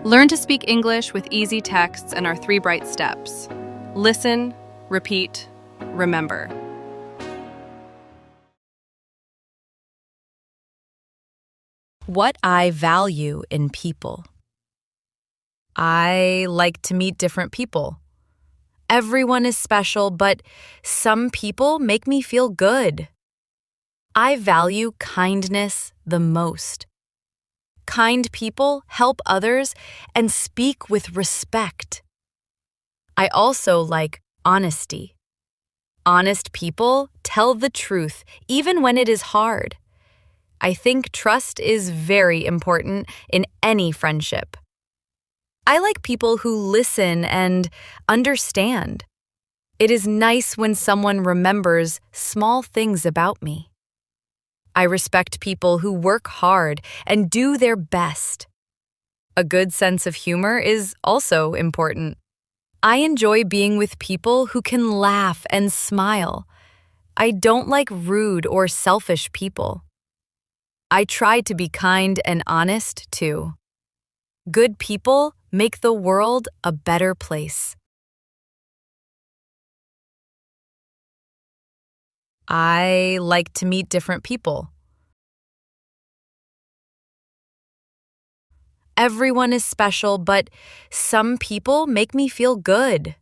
Learn to speak English with easy texts and our 3 bright steps. Listen, repeat, remember. What I value in people. I like to meet different people. Everyone is special, but some people make me feel good. I value kindness the most. Kind people help others and speak with respect. I also like honesty. Honest people tell the truth even when it is hard. I think trust is very important in any friendship. I like people who listen and understand. It is nice when someone remembers small things about me. I respect people who work hard and do their best. A good sense of humor is also important. I enjoy being with people who can laugh and smile. I don't like rude or selfish people. I try to be kind and honest, too. Good people make the world a better place. I like to meet different people. Everyone is special, but some people make me feel good.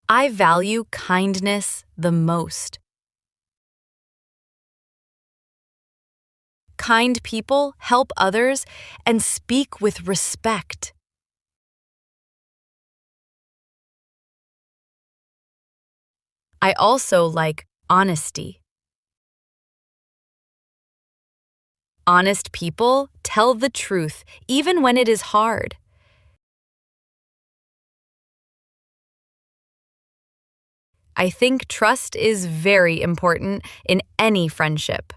I value kindness the most. Kind people help others and speak with respect. I also like honesty. Honest people tell the truth even when it is hard. I think trust is very important in any friendship.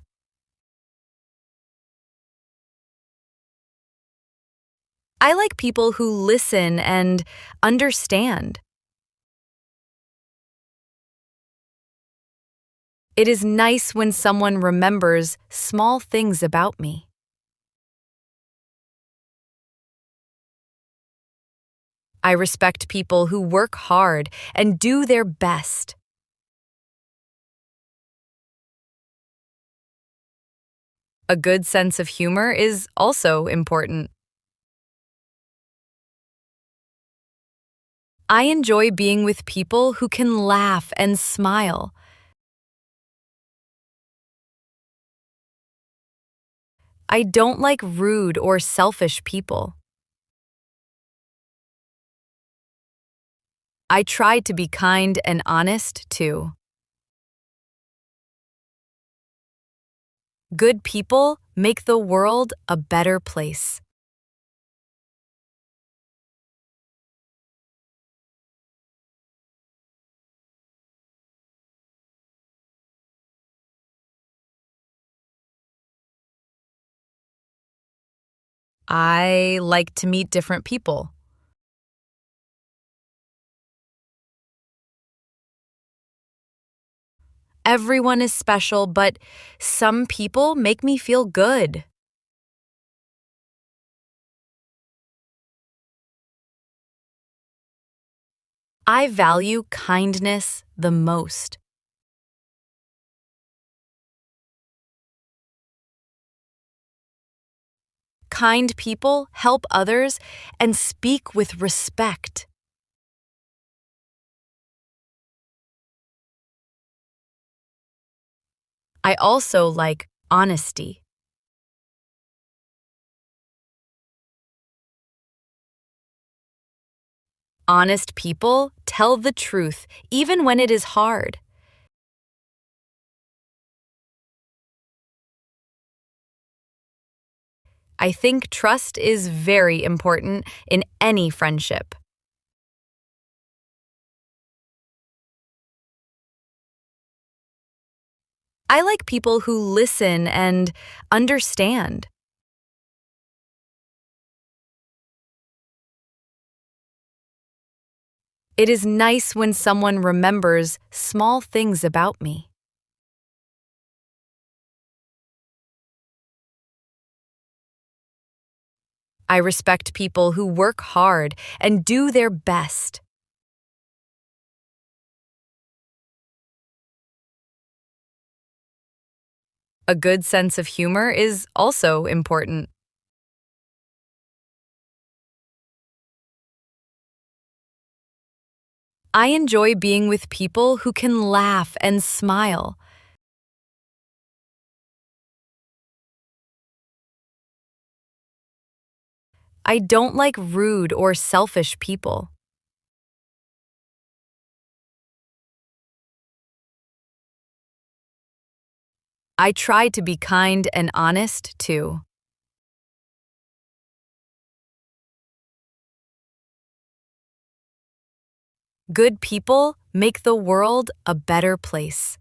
I like people who listen and understand. It is nice when someone remembers small things about me. I respect people who work hard and do their best. A good sense of humor is also important. I enjoy being with people who can laugh and smile. I don't like rude or selfish people. I try to be kind and honest, too. Good people make the world a better place. I like to meet different people. Everyone is special, but some people make me feel good. I value kindness the most. Kind people help others and speak with respect. I also like honesty. Honest people tell the truth even when it is hard. I think trust is very important in any friendship. I like people who listen and understand. It is nice when someone remembers small things about me. I respect people who work hard and do their best. A good sense of humor is also important. I enjoy being with people who can laugh and smile. I don't like rude or selfish people. I try to be kind and honest too. Good people make the world a better place.